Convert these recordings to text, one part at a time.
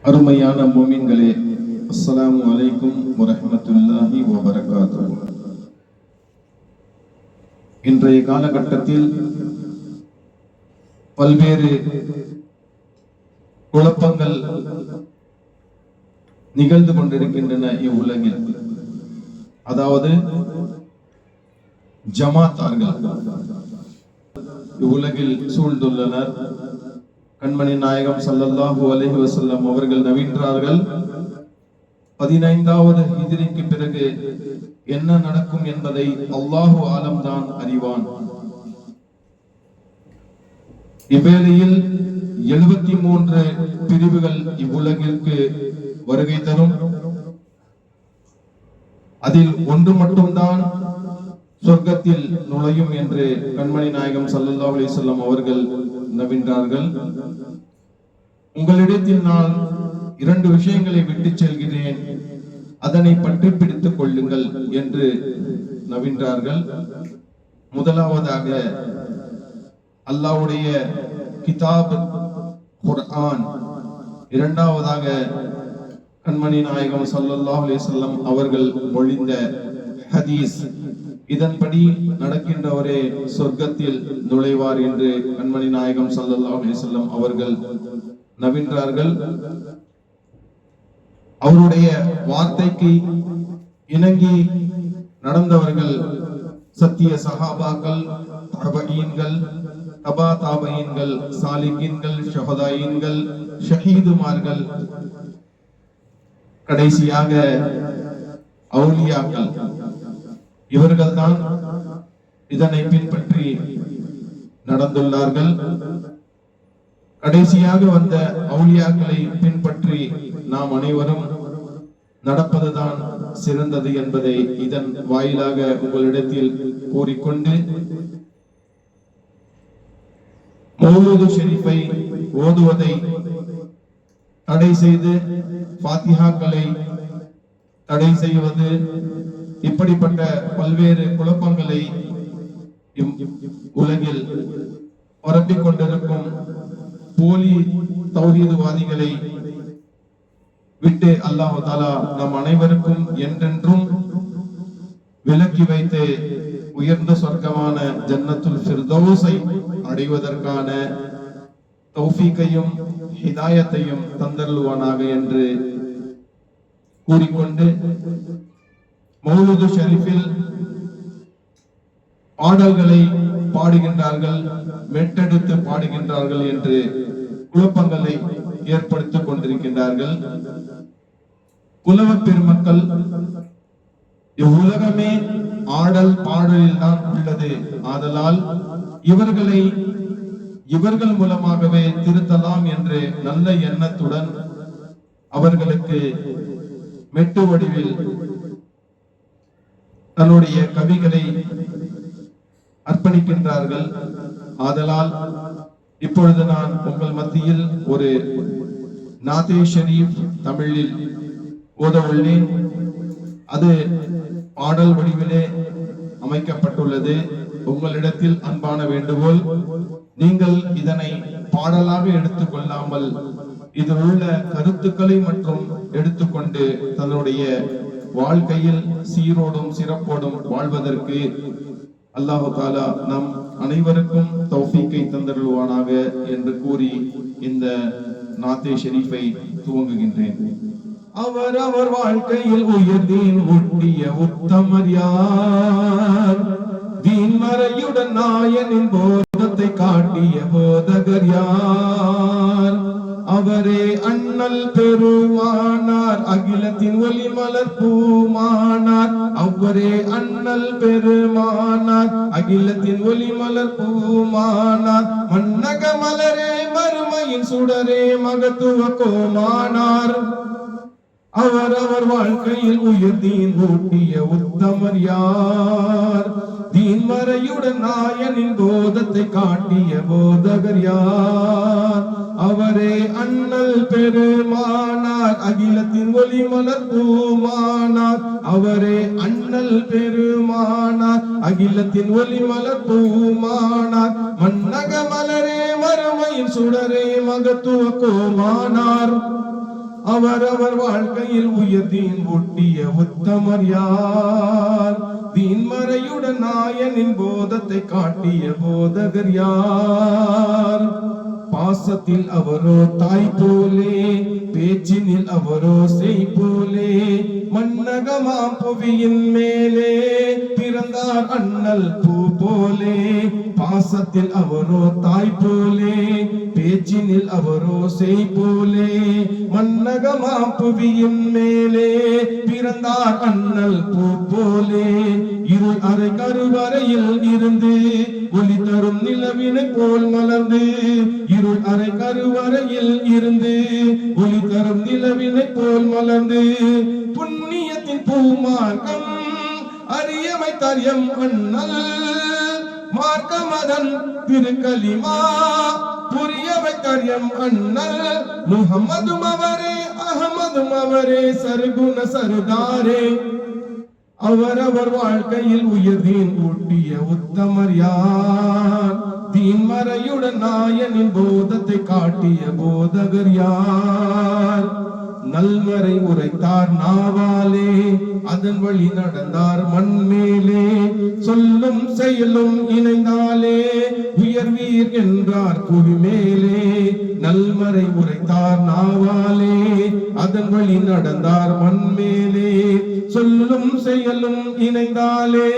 அருமையான முஃமின்களே, அஸ்ஸலாமு அலைக்கும் வரஹ்மத்துல்லாஹி வபரகாத்துஹு. இன்றைய காலகட்டத்தில் பல்வேறு குழப்பங்கள் நிகழ்ந்து கொண்டிருக்கின்றன இவ்வுலகில். அதாவது ஜமாத்தார்கள் இவ்வுலகில் சூழ்ந்துள்ளனர். கண்மணி நாயகம் ஸல்லல்லாஹு அலைஹி வஸல்லம் அவர்கள் நவின்றார்கள், 15வது ஹிஜ்ரிக்கு பிறகு என்ன நடக்கும் என்பதை அல்லாஹு ஆலம் தான் அறிவான். இவ்வேளையில் 73 பிரிவுகள் இவ்வுலகிற்கு வருகை தரும். அதில் ஒன்று மட்டும்தான் சொர்க்கத்தில் நுழையும் என்று கண்மணி நாயகம் ஸல்லல்லாஹு அலைஹி வஸல்லம் அவர்கள் நவின்றார்கள். உங்களிடத்தில் நான் 2 விஷயங்களை விட்டு செல்கிறேன், அதனை பற்றி பிடித்துக் கொள்ளுங்கள் என்று நவின்றார்கள். முதலாவதாக அல்லாஹ்வுடைய கிதாப் குர்ஆன், இரண்டாவதாக கண்மணி நாயகம் ஸல்லல்லாஹு அலைஹி வஸல்லம் அவர்கள் மொழிந்த ஹதீஸ். இதன்படி நடக்கின்றவரே சொர்க்கத்தில் நுழைவார் என்று கண்மணி நாயகம் ஸல்லல்லாஹு அலைஹி வஸல்லம் அவர்கள் நவின்றார்கள். அவருடைய வார்த்தைக்கு இணங்கி நடந்தவர்கள் சத்திய சஹாபாக்கள், தபஈன்கள், தபா தாபஈன்கள், சாலிகீன்கள், ஷஹதாயின்கள், ஷஹீதுமார்கள், கடைசியாக அவுலியாக்கள். இவர்கள்தான் இதனை பின்பற்றி நடந்துள்ளார்கள். கடைசியாக வந்த அவுலியாக்களை பின்பற்றி நாம் அனைவரும் நடப்பதுதான் சிறந்தது என்பதை இதன் வாயிலாக உங்களிடத்தில் கூறிக்கொண்டு, மௌலூது ஷெரீஃபை ஓதுவதை தடை செய்து, ஃபாத்திஹாக்களை தடை செய்வது, இப்படிப்பட்ட பல்வேறு குழப்பங்களை உலகில் பரப்பிக் கொண்டிருக்கும் போலி தௌஹீதுவாதிகளை விட்டு அல்லாஹ் தஆலா நம் அனைவருக்கும் என்றென்றும் விலக்கி வைத்து உயர்ந்த சொர்க்கமான ஜன்னத்துல் ஃபிர்தௌஸை அடைவதற்கான தௌஃபீக்கையும் ஹிதாயத்தையும் தந்தருள்வானாக என்று கூறிக்கொண்டு, மௌலூது ஷரீஃபில் பாடல்களை பாடுகின்றார்கள், மெட்டெடுத்து பாடுகின்றார்கள் என்று குழப்பங்களை ஏற்படுத்திக் கொண்டிருக்கின்றார்கள். புலவ பெருமக்கள், இவ்வுலகமே ஆடல் பாடலில் தான் உள்ளது, ஆதலால் இவர்களை இவர்கள் மூலமாகவே திருத்தலாம் என்று நல்ல எண்ணத்துடன் அவர்களுக்கு மெட்டு வடிவில் தன்னுடைய கவிகளை அர்ப்பணிக்கின்றார்கள். ஆதலால் இப்பொழுது நான் உங்கள் மத்தியில் ஒரு நாதே ஷரீஃப் தமிழில் ஓத உள்ளேன். அது பாடல் வடிவிலே அமைக்கப்பட்டுள்ளது. உங்களிடத்தில் அன்பான வேண்டுகோள், நீங்கள் இதனை பாடலாக எடுத்துக் கொள்ளாமல் இதில் உள்ள கருத்துக்களை மற்றும் எடுத்துக்கொண்டு தன்னுடைய வாழ்க்கையில் சீரோடும் சிறப்போடும் வாழ்வதற்கு அல்லாஹ் தஆலா நம் அனைவருக்கும் தௌஃபீக்கை தந்தருள்வானாக என்று கூறி இந்த நாதே ஷெரீஃபை துவங்குகின்றேன். அவர் வாழ்க்கையில் உயர்தீன் ஊட்டிய உத்தமர் யார்? தீன் மறையுடன் நாயனின் போதத்தை காட்டிய போதகர் யார்? அவரே அண்ணல் பெருமானார், அகிலத்தின் ஒளி மலர் பூமானார். அவரே அண்ணல் பெருமானார், அகிலத்தின் ஒளி மலர் பூமானார். மன்னக மலரே மறுமையின் சுடரே மகத்துவ கோமானார். அவர் வாழ்க்கையில் உயர்தீன் ஊட்டிய உத்தமர் யார்? தீன் மறையுடன் நாயனின் போதத்தை காட்டிய போதகர் யார்? அவரே அண்ணல் பெருமானார், அகிலத்தின் ஒளி மலர் பூமானார். அவரே அண்ணல் பெருமானார், அகிலத்தின் ஒளி மலர் பூமானார். மன்னக மலரே மறுமையின் சுடரே மகத்துவ கோமானார். அவரவர் வாழ்க்கையில் உயர்தீன் ஊட்டிய உத்தமர் யார்? தீன்மறையுடன் நாயனின் போதத்தை காட்டிய போதகர் யார்? பாசத்தில் அவரோ தாய் போலே, பேச்சினில் அவரோ செய் போலே, மன்னகமாம் புவியின் மேலே பிறந்தார் அண்ணல் பூ போலே. பாசத்தில் அவரோ தாய் போலே, பேச்சினில் அவரோ செய் போலே, மன்னகமாம் புவியின் மேலே பிறந்தார் அண்ணல் பூ போலே. இருள் அறை கருவறையில் இருந்து ஒளி தரும் நிலவினை போல் மலர்ந்து, இருள் அறை கருவறையில் இருந்து ஒளி தரும் நிலவினை போல் மலர்ந்து, புண்ணியத்தின் பூமார்க்கம் அறியமை தரியம் அண்ணல் மார்க்கமதன் திருக்கலிமா புரியவை தரியம் அண்ணல். முஹம்மதும் அவரே அஹமதும் அவரே சர்க்குண சர்தாரே. அவரவர் வாழ்க்கையில் உயர்தீன் ஊட்டிய உத்தமர் யார்? தீன்மறையுடன் நாயனின் போதத்தை காட்டிய போதகர் யார்? நல்மறை உரைத்தார் நாவாலே, அதன் வழி நடந்தார் மண்மேலே, சொல்லும் செயலும் இணைந்தாலே உயர்வீர் என்றார் புவிமேலே. நல்மறை உரைத்தார் நாவாலே, அதன் வழி நடந்தார் மண்மேலே, சொல்லும் செயலும் இணைந்தாலே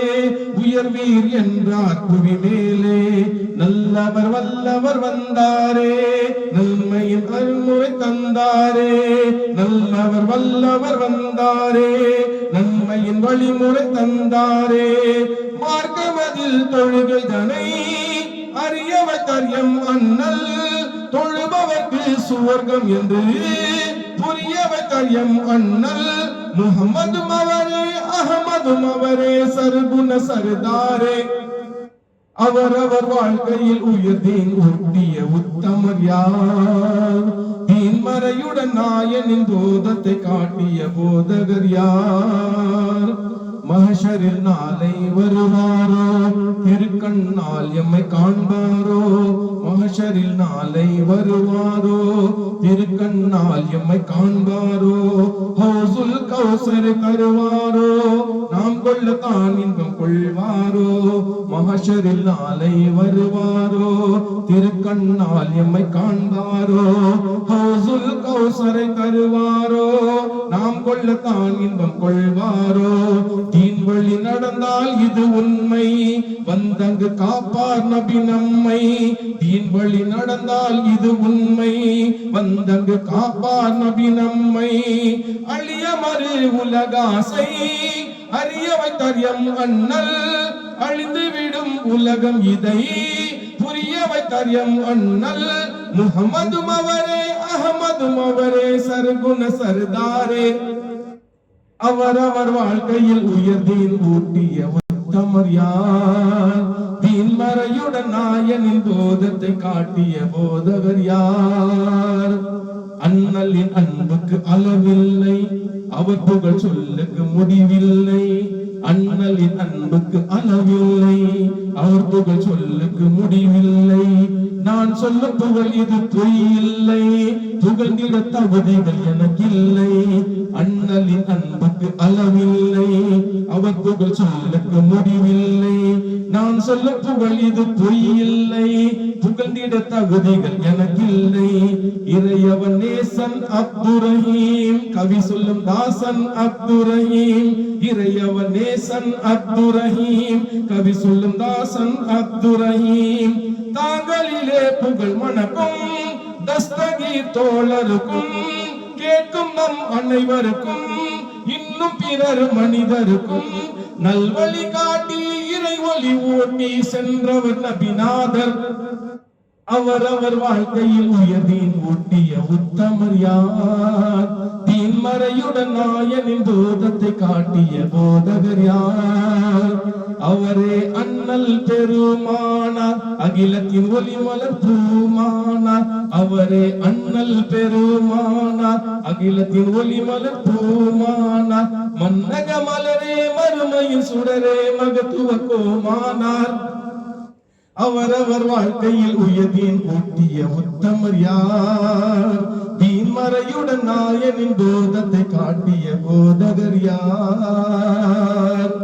உயர்வீர் என்றார் புவிமேலே. நல்லவர் வல்லவர் வந்தாரே, நன்மையின் அருள்முறை தந்தாரே. நல்லவர் வல்லவர் வந்தாரே, நன்மையின் வழிமுறை தந்தாரே. மார்க்கமதில் தொழுகை தனை அறியவை தரியம் அண்ணல், தொழுபவர்க்கு சுவர்க்கம் என்று புரியவை தரியம் அண்ணல். முஹம்மதும் அவரே அஹமதும் அவரே சர்க்குண சர்தாரே. அவரவர் வாழ்க்கையில் உயர்தீன் ஊட்டிய உத்தமர் யார்? தீன்மறையுடன் நாயனின் போதத்தை காட்டிய போதகர் யார்? மஹ்ஷரில் நாளை வருவாரோ, திருக்கண்ணால் எம்மை காண்பாரோ. மஹ்ஷரில் நாளை வருவாரோ, திருக்கண்ணால் எம்மை காண்பாரோ. ஹௌசுல் கௌசர் தருவாரோ, நாம் கொள்ளத்தான் இன்பம் கொள்வாரோ. மஹ்ஷரில் நாளை வருவாரோ, திருக்கண்ணால் எம்மை காண்பாரோ. ஹௌசுல் கௌசரை தருவாரோ, நாம் கொள்ளத்தான் இன்பம் கொள்வாரோ. தீன் வழி நடந்தால் இது உண்மை, வந்தங்கு காப்பார் நபி நம்மை. தீன் வழி நடந்தால் இது உண்மை, வந்தங்கு காப்பார் நபி நம்மை. அழிய மறு உலகாசை அறியவை தரியம் அண்ணல், அழிந்து விடும் உலகம் இதை புரியவை தரியம் அண்ணல். முஹம்மதும் அவரே அஹமதும் அவரே சர்க்குண சர்தாரே. அவரவர் வாழ்க்கையில் உயர்தீன் ஊட்டிய உத்தமர் யார்? தீன்மறையுடன் நாயனின் போதத்தை காட்டிய போதகர் யார்? அண்ணலின் அன்புக்கு அளவில்லை, அவர் புகழ் சொல்லுக்கு முடிவில்லை. அண்ணலின் அன்புக்கு அளவில்லை, அவர் புகழ் சொல்லுக்கு முடிவில்லை. நான் சொல்ல புகழ் இது பொய் இல்லை, புகழ்ந்திட தகுதிகள் எனக்கில்லை. அண்ணலின் அன்புக்கு அளவில்லை, அவர் புகழ் சொல்லுக்கு முடிவில்லை. நான் சொல்ல புகழ் இது பொய் இல்லை, புகழ்ந்திட தகுதிகள் எனக்கில்லை. இறையவன் நேசன் அப்துரஹீம், கவி சொல்லும் தாசன் அப்துரஹீம். இறையவன் நேசன் அப்துரஹீம், கவி சொல்லும் தாசன் அப்துரஹீம். தாங்களிலே புகழ் மணக்கும் தஸ்தகீர் தோழருக்கும், கேட்கும் நம் அனைவருக்கும் இன்னும் பிறர் மனிதருக்கும் நல்வழி காட்டி இறை ஒளி ஓட்டி சென்றவர் நபிநாதர். அவரவர் வாழ்க்கையில் உயர்தீன் ஊட்டிய உத்தமர் யார்? தீன்மறையுடன் நாயனின் போதத்தை காட்டிய போதகர் யார்? அவரே அண்ணல் பெருமானார், அகிலத்தின் ஒளி மலர் பூமானார். அவரே அண்ணல் பெருமானார், அகிலத்தின் ஒளி மலர் பூமானார். மன்னக மலரே மறுமையின் சுடரே மகத்துவ கோமானார். அவரவர் வாழ்க்கையில் உயர்தீன் ஊட்டிய உத்தமர் யார்? மறையுடன் நாயனின் போதத்தை காட்டிய போதகர் யார்?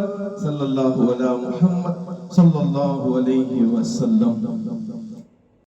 ஸல்லல்லாஹு அலா முஹம்மத் ஸல்லல்லாஹு அலைஹி வஸல்லம்.